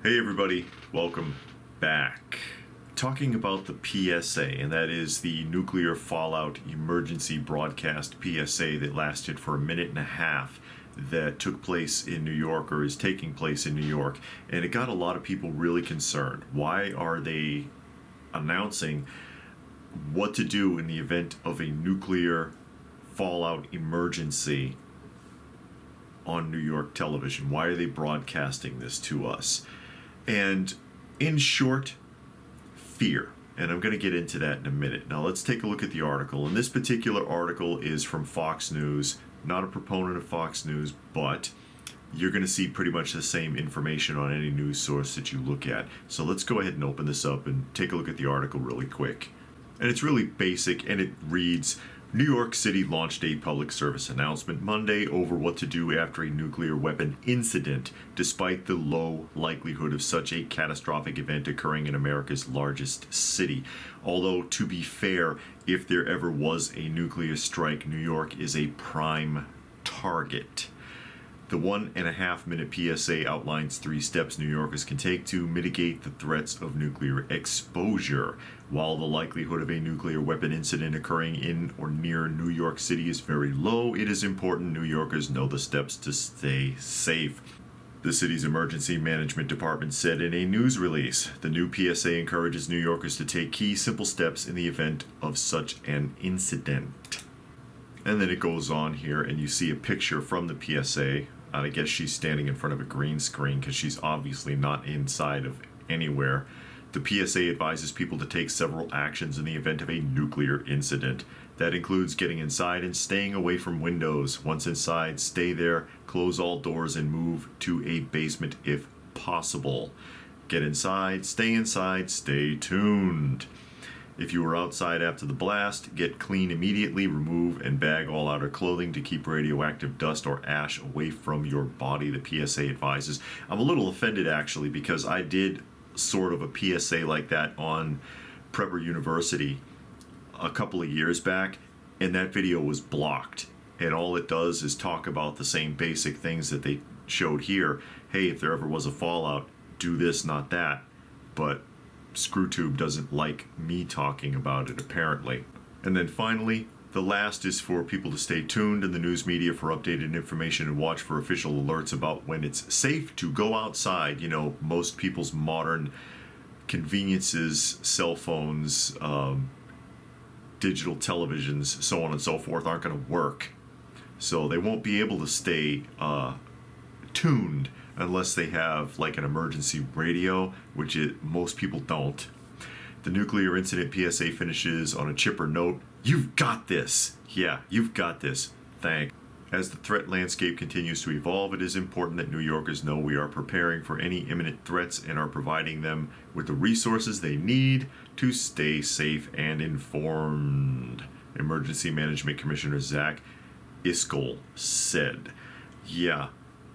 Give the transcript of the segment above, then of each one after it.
Hey everybody, welcome back. Talking about the PSA, and that is the Nuclear Fallout Emergency Broadcast PSA that lasted for a minute and a half, that took place in New York, or is taking place in New York, and it got a lot of people really concerned. Why are they announcing what to do in the event of a nuclear fallout emergency on New York television? Why are they broadcasting this to us? And in short, fear. And I'm going to get into that in a minute. Now let's take a look at the article. And this particular article is from Fox News. Not a proponent of Fox News, but you're going to see pretty much the same information on any news source that you look at. So let's go ahead and open this up and take a look at the article really quick. And it's really basic, and it reads, New York City launched a public service announcement Monday over what to do after a nuclear weapon incident, despite the low likelihood of such a catastrophic event occurring in America's largest city. Although, to be fair, if there ever was a nuclear strike, New York is a prime target. The 1.5 minute PSA outlines 3 steps New Yorkers can take to mitigate the threats of nuclear exposure. While the likelihood of a nuclear weapon incident occurring in or near New York City is very low, it is important New Yorkers know the steps to stay safe. The city's emergency management department said in a news release, the new PSA encourages New Yorkers to take key, simple steps in the event of such an incident. And then it goes on here, and you see a picture from the PSA. I guess she's standing in front of a green screen because she's obviously not inside of anywhere. The PSA advises people to take several actions in the event of a nuclear incident. That includes getting inside and staying away from windows. Once inside, stay there, close all doors, and move to a basement if possible. Get inside, stay tuned. If you were outside after the blast, get clean immediately, remove and bag all outer clothing to keep radioactive dust or ash away from your body, the PSA advises. I'm a little offended, actually, because I did sort of a PSA like that on Prepper University a couple of years back, and that video was blocked. And all it does is talk about the same basic things that they showed here. Hey, if there ever was a fallout, do this, not that. But ScrewTube doesn't like me talking about it, apparently. And then finally, the last is for people to stay tuned in the news media for updated information and watch for official alerts about when it's safe to go outside. You know, most people's modern conveniences, cell phones, digital televisions, so on and so forth, aren't going to work. So they won't be able to stay tuned unless they have like an emergency radio, which most people don't. The nuclear incident PSA finishes on a chipper note. You've got this. Yeah, you've got this. Thanks. As the threat landscape continues to evolve, it is important that New Yorkers know we are preparing for any imminent threats and are providing them with the resources they need to stay safe and informed. Emergency Management Commissioner Zach Iskol said. Yeah.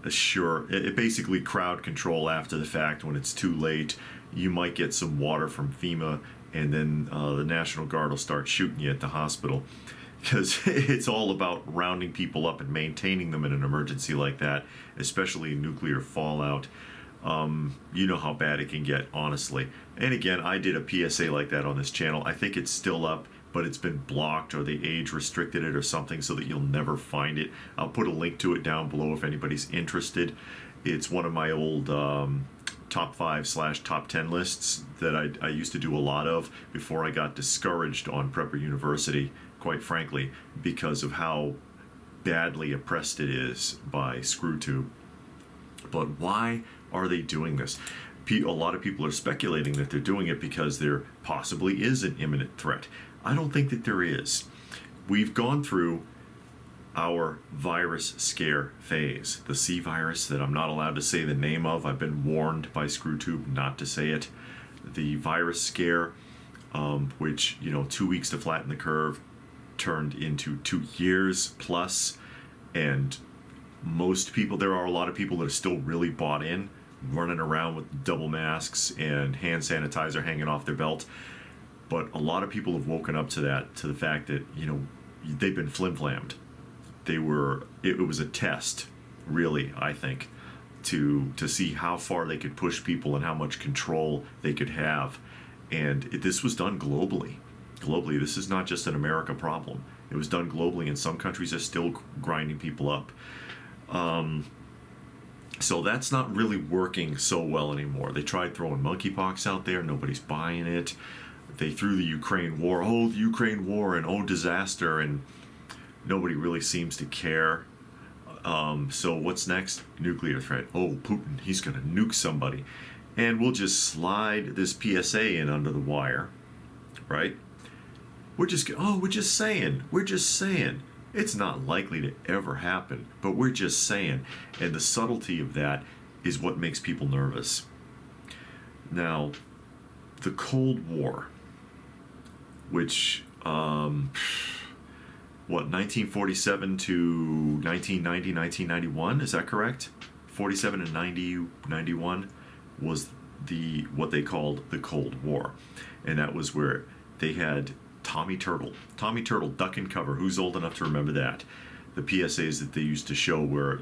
Sure, it basically crowd control after the fact when it's too late. You might get some water from FEMA, and then the National Guard will start shooting you at the hospital, because it's all about rounding people up and maintaining them in an emergency like that, especially nuclear fallout. You know how bad it can get, honestly. And again, I did a PSA like that on this channel. I think it's still up, but it's been blocked, or they age restricted it or something so that you'll never find it. I'll put a link to it down below if anybody's interested. It's one of my old top 5/top 10 lists that I used to do a lot of before I got discouraged on Prepper University, quite frankly, because of how badly oppressed it is by ScrewTube. But why are they doing this? A lot of people are speculating that they're doing it because there possibly is an imminent threat. I don't think that there is. We've gone through our virus scare phase. The C virus that I'm not allowed to say the name of. I've been warned by ScrewTube not to say it. The virus scare, which, 2 weeks to flatten the curve, turned into 2 years plus. And most people, there are a lot of people that are still really bought in, running around with double masks and hand sanitizer hanging off their belt. But a lot of people have woken up to the fact that, they've been flim-flammed. It was a test, really, I think, to see how far they could push people and how much control they could have. And this was done globally. Globally, this is not just an America problem. It was done globally, and some countries are still grinding people up. So that's not really working so well anymore. They tried throwing monkeypox out there. Nobody's buying it. They threw the Ukraine war. Oh, the Ukraine war, and oh, disaster. And nobody really seems to care. So what's next? Nuclear threat. Oh, Putin, he's going to nuke somebody. And we'll just slide this PSA in under the wire, right? We're just saying. We're just saying. It's not likely to ever happen, but we're just saying. And the subtlety of that is what makes people nervous. Now, the Cold War, which, 1947 to 1990, 1991, is that correct? 47 and 90, 91 was what they called the Cold War. And that was where they had Tommy Turtle, duck and cover. Who's old enough to remember that? The PSAs that they used to show where,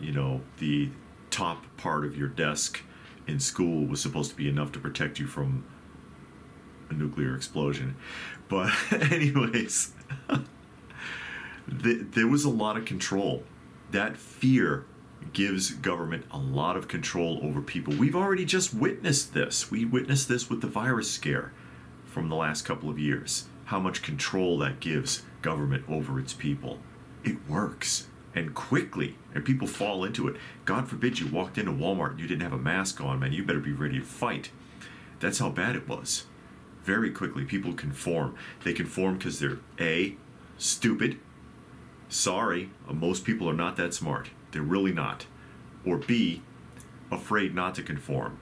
the top part of your desk in school was supposed to be enough to protect you from a nuclear explosion. But anyways, there was a lot of control. That fear gives government a lot of control over people. We've already just witnessed this. We witnessed this with the virus scare from the last couple of years. How much control that gives government over its people. It works, and quickly, and people fall into it. God forbid you walked into Walmart and you didn't have a mask on, man. You better be ready to fight. That's how bad it was. Very quickly, people conform. They conform because they're A, stupid. Sorry, most people are not that smart. They're really not. Or B, afraid not to conform.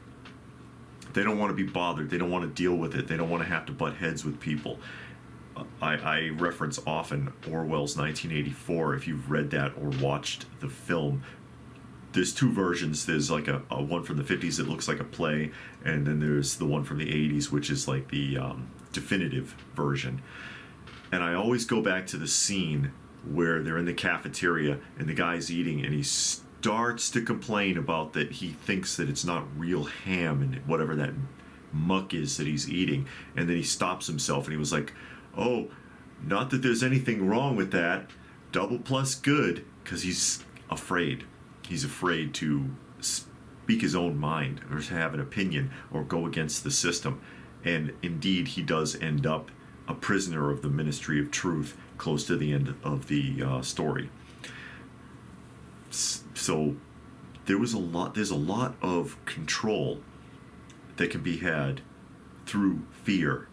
They don't want to be bothered. They don't want to deal with it. They don't want to have to butt heads with people. I reference often Orwell's 1984. If you've read that or watched the film, there's two versions. There's like a one from the 50s that looks like a play, and then there's the one from the 80s, which is like the definitive version. And I always go back to the scene where they're in the cafeteria and the guy's eating, and he starts to complain about that he thinks that it's not real ham and whatever that muck is that he's eating. And then he stops himself and he was like, oh, not that there's anything wrong with that. Double plus good, because he's afraid. He's afraid to speak his own mind or to have an opinion or go against the system. And indeed, he does end up a prisoner of the Ministry of Truth close to the end of the story. So there's a lot of control that can be had through fear.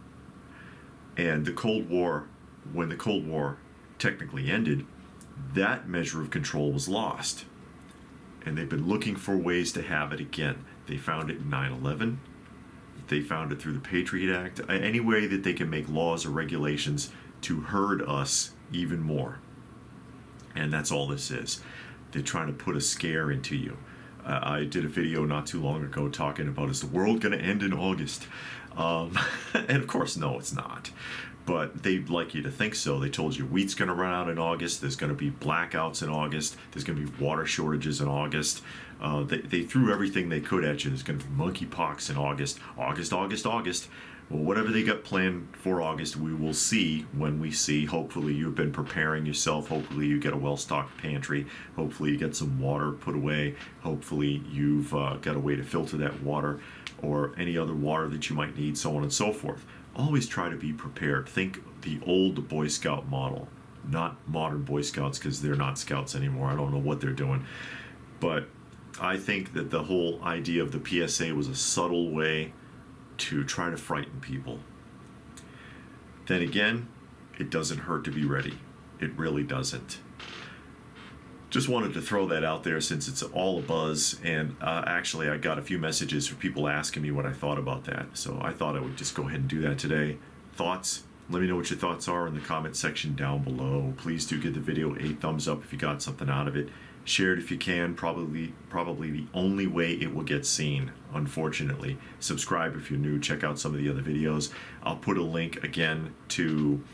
And the Cold War, when the Cold War technically ended, that measure of control was lost. And they've been looking for ways to have it again. They found it in 9/11. They found it through the Patriot Act. Any way that they can make laws or regulations to herd us even more. And that's all this is. They're trying to put a scare into you. I did a video not too long ago talking about, is the world going to end in August? And of course, no, it's not. But they'd like you to think so. They told you wheat's going to run out in August. There's going to be blackouts in August. There's going to be water shortages in August. They threw everything they could at you. There's going to be monkeypox in August. August. Well, whatever they got planned for August, we will see when we see. Hopefully you've been preparing yourself. Hopefully you get a well-stocked pantry. Hopefully you get some water put away. Hopefully you've got a way to filter that water or any other water that you might need, so on and so forth. Always try to be prepared. Think the old Boy Scout model, not modern Boy Scouts, because they're not scouts anymore. I don't know what they're doing. But I think that the whole idea of the PSA was a subtle way to try to frighten people. Then again, it doesn't hurt to be ready. It really doesn't. Just wanted to throw that out there since it's all a buzz, and actually I got a few messages from people asking me what I thought about that, so I thought I would just go ahead and do that today. Thoughts? Let me know what your thoughts are in the comment section down below. Please do give the video a thumbs up if you got something out of it. Share it if you can. Probably the only way it will get seen, unfortunately. Subscribe if you're new. Check out some of the other videos. I'll put a link again to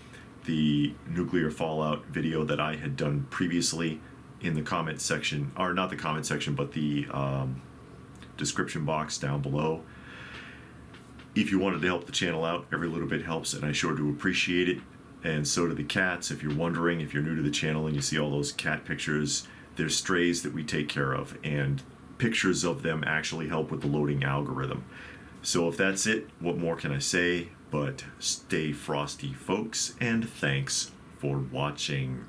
the nuclear fallout video that I had done previously in the comment section, or not the comment section, but the description box down below. If you wanted to help the channel out, every little bit helps, and I sure do appreciate it. And so do the cats. If you're wondering, if you're new to the channel and you see all those cat pictures, they're strays that we take care of, and pictures of them actually help with the loading algorithm. So if that's it, what more can I say? But stay frosty, folks, and thanks for watching.